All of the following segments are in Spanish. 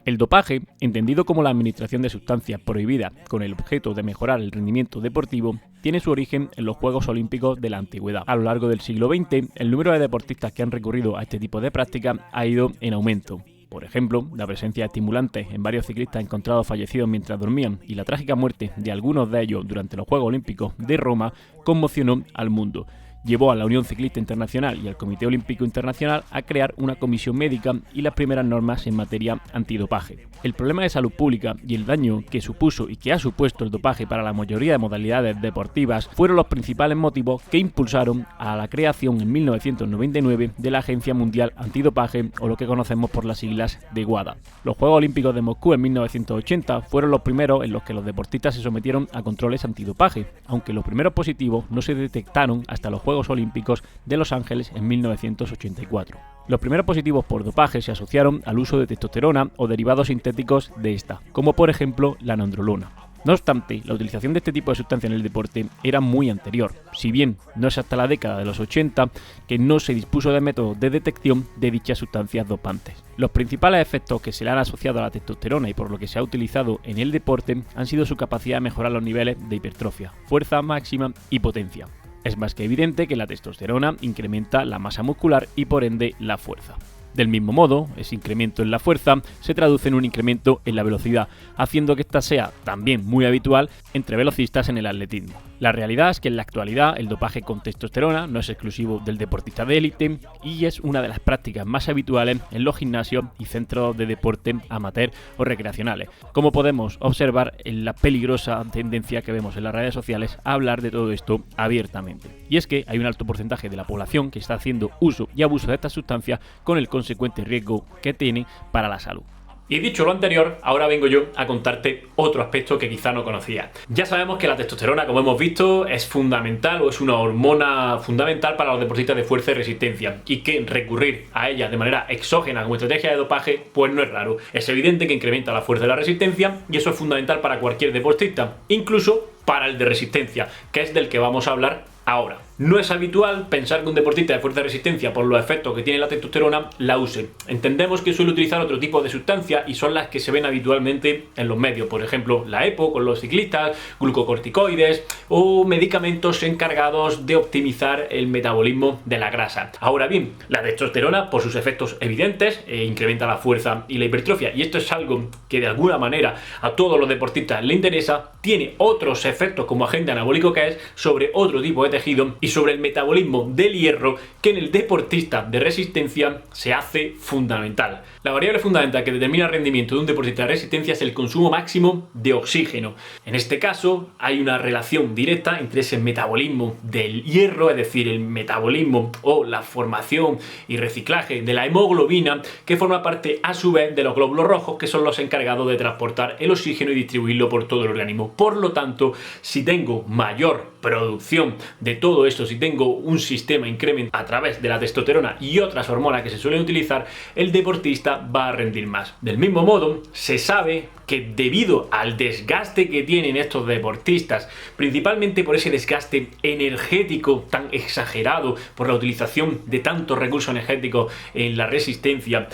El dopaje, entendido como la administración de sustancias prohibidas con el objeto de mejorar el rendimiento deportivo, tiene su origen en los Juegos Olímpicos de la antigüedad. A lo largo del siglo XX, el número de deportistas que han recurrido a este tipo de prácticas ha ido en aumento. Por ejemplo, la presencia de estimulantes en varios ciclistas encontrados fallecidos mientras dormían y la trágica muerte de algunos de ellos durante los Juegos Olímpicos de Roma conmocionó al mundo. Llevó a la Unión Ciclista Internacional y al Comité Olímpico Internacional a crear una comisión médica y las primeras normas en materia antidopaje. El problema de salud pública y el daño que supuso y que ha supuesto el dopaje para la mayoría de modalidades deportivas fueron los principales motivos que impulsaron a la creación en 1999 de la Agencia Mundial Antidopaje, o lo que conocemos por las siglas de WADA. Los Juegos Olímpicos de Moscú en 1980 fueron los primeros en los que los deportistas se sometieron a controles antidopaje, aunque los primeros positivos no se detectaron hasta los Juegos Olímpicos de Los Ángeles en 1984. Los primeros positivos por dopaje se asociaron al uso de testosterona o derivados sintéticos de esta, como por ejemplo la nandrolona. No obstante, la utilización de este tipo de sustancia en el deporte era muy anterior, si bien no es hasta la década de los 80 que no se dispuso de métodos de detección de dichas sustancias dopantes. Los principales efectos que se le han asociado a la testosterona y por lo que se ha utilizado en el deporte han sido su capacidad de mejorar los niveles de hipertrofia, fuerza máxima y potencia. Es más que evidente que la testosterona incrementa la masa muscular y por ende la fuerza. Del mismo modo, ese incremento en la fuerza se traduce en un incremento en la velocidad, haciendo que esta sea también muy habitual entre velocistas en el atletismo. La realidad es que en la actualidad el dopaje con testosterona no es exclusivo del deportista de élite y es una de las prácticas más habituales en los gimnasios y centros de deporte amateur o recreacionales, como podemos observar en la peligrosa tendencia que vemos en las redes sociales a hablar de todo esto abiertamente. Y es que hay un alto porcentaje de la población que está haciendo uso y abuso de estas sustancias con el consecuente riesgo que tiene para la salud. Y dicho lo anterior, ahora vengo yo a contarte otro aspecto que quizá no conocías. Ya sabemos que la testosterona, como hemos visto, es fundamental o es una hormona fundamental para los deportistas de fuerza y resistencia, y que recurrir a ella de manera exógena como estrategia de dopaje pues no es raro. Es evidente que incrementa la fuerza y la resistencia y eso es fundamental para cualquier deportista, incluso para el de resistencia, que es del que vamos a hablar ahora. No es habitual pensar que un deportista de fuerza y resistencia, por los efectos que tiene la testosterona, la use. Entendemos que suele utilizar otro tipo de sustancias y son las que se ven habitualmente en los medios, por ejemplo la EPO con los ciclistas, glucocorticoides o medicamentos encargados de optimizar el metabolismo de la grasa. Ahora bien, la testosterona, por sus efectos evidentes, incrementa la fuerza y la hipertrofia, y esto es algo que de alguna manera a todos los deportistas le interesa. Tiene otros efectos como agente anabólico que es sobre otro tipo de tejido y sobre el metabolismo del hierro, que en el deportista de resistencia se hace fundamental. La variable fundamental que determina el rendimiento de un deportista de resistencia es el consumo máximo de oxígeno. En este caso hay una relación directa entre ese metabolismo del hierro, es decir, el metabolismo o la formación y reciclaje de la hemoglobina, que forma parte a su vez de los glóbulos rojos, que son los encargados de transportar el oxígeno y distribuirlo por todo el organismo. Por lo tanto, si tengo mayor producción de todo esto, si tengo un sistema incremento a través de la testosterona y otras hormonas que se suelen utilizar, el deportista va a rendir más. Del mismo modo, se sabe que debido al desgaste que tienen estos deportistas, principalmente por ese desgaste energético tan exagerado por la utilización de tantos recursos energéticos en la resistencia,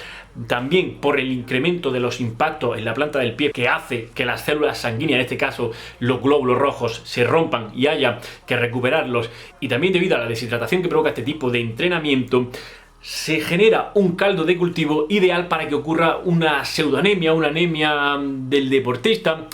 también por el incremento de los impactos en la planta del pie que hace que las células sanguíneas, en este caso los glóbulos rojos, se rompan y haya que recuperarlos, y también debido a la deshidratación que provoca este tipo de entrenamiento, se genera un caldo de cultivo ideal para que ocurra una pseudoanemia, una anemia del deportista,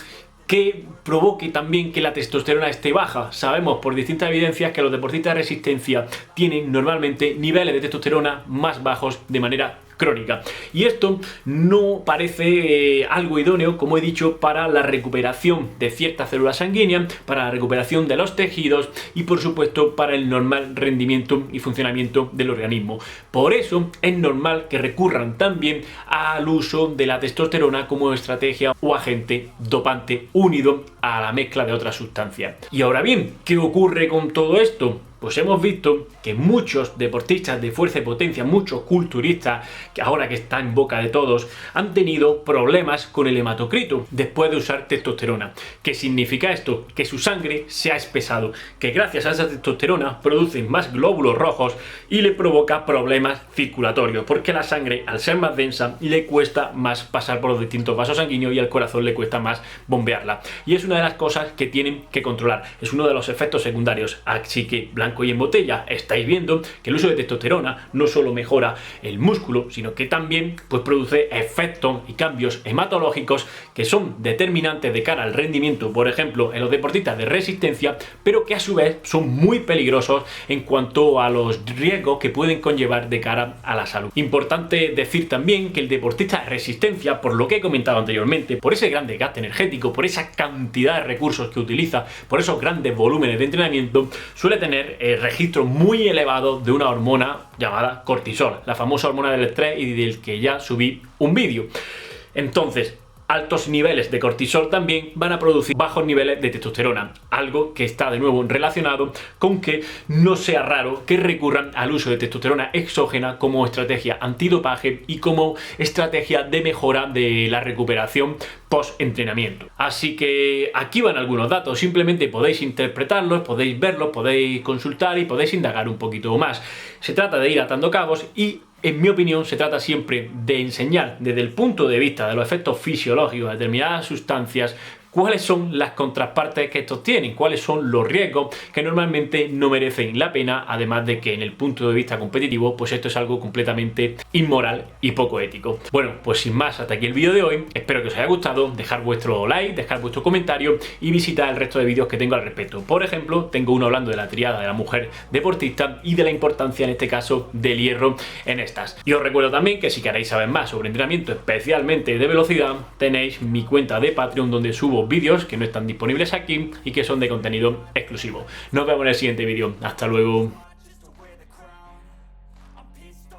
que provoque también que la testosterona esté baja. Sabemos por distintas evidencias que los deportistas de resistencia tienen normalmente niveles de testosterona más bajos de manera crónica, y esto no parece algo idóneo, como he dicho, para la recuperación de ciertas células sanguíneas, para la recuperación de los tejidos y por supuesto para el normal rendimiento y funcionamiento del organismo. Por eso es normal que recurran también al uso de la testosterona como estrategia o agente dopante unido a la mezcla de otras sustancias. Y ahora bien, ¿qué ocurre con todo esto? pues hemos visto que muchos deportistas de fuerza y potencia, muchos culturistas, que ahora que está en boca de todos, han tenido problemas con el hematocrito después de usar testosterona. ¿Qué significa esto? Que su sangre se ha espesado, que gracias a esa testosterona producen más glóbulos rojos y le provoca problemas circulatorios, porque la sangre, al ser más densa, le cuesta más pasar por los distintos vasos sanguíneos y al corazón le cuesta más bombearla. Y es una de las cosas que tienen que controlar, es uno de los efectos secundarios. Así que, blanco y en botella, estáis viendo que el uso de testosterona no solo mejora el músculo, sino que también pues produce efectos y cambios hematológicos que son determinantes de cara al rendimiento, por ejemplo, en los deportistas de resistencia, pero que a su vez son muy peligrosos en cuanto a los riesgos que pueden conllevar de cara a la salud. Importante decir también que el deportista de resistencia, por lo que he comentado anteriormente, por ese gran desgaste energético, por esa cantidad de recursos que utiliza, por esos grandes volúmenes de entrenamiento, suele tener registros muy elevados de una hormona llamada cortisol, la famosa hormona del estrés y del que ya subí un vídeo. Entonces, altos niveles de cortisol también van a producir bajos niveles de testosterona, algo que está de nuevo relacionado con que no sea raro que recurran al uso de testosterona exógena como estrategia antidopaje y como estrategia de mejora de la recuperación post-entrenamiento. Así que aquí van algunos datos, simplemente podéis interpretarlos, podéis verlos, podéis consultar y podéis indagar un poquito más. Se trata de ir atando cabos y, en mi opinión, se trata siempre de enseñar desde el punto de vista de los efectos fisiológicos de determinadas sustancias cuáles son las contrapartes que estos tienen, cuáles son los riesgos que normalmente no merecen la pena, además de que en el punto de vista competitivo pues esto es algo completamente inmoral y poco ético. Bueno, pues sin más, hasta aquí el vídeo de hoy, espero que os haya gustado, dejar vuestro like, dejar vuestro comentario y visitar el resto de vídeos que tengo al respecto. Por ejemplo, tengo uno hablando de la triada de la mujer deportista y de la importancia en este caso del hierro en estas. Y os recuerdo también que si queréis saber más sobre entrenamiento, especialmente de velocidad, tenéis mi cuenta de Patreon donde subo vídeos que no están disponibles aquí y que son de contenido exclusivo. Nos vemos en el siguiente vídeo. Hasta luego.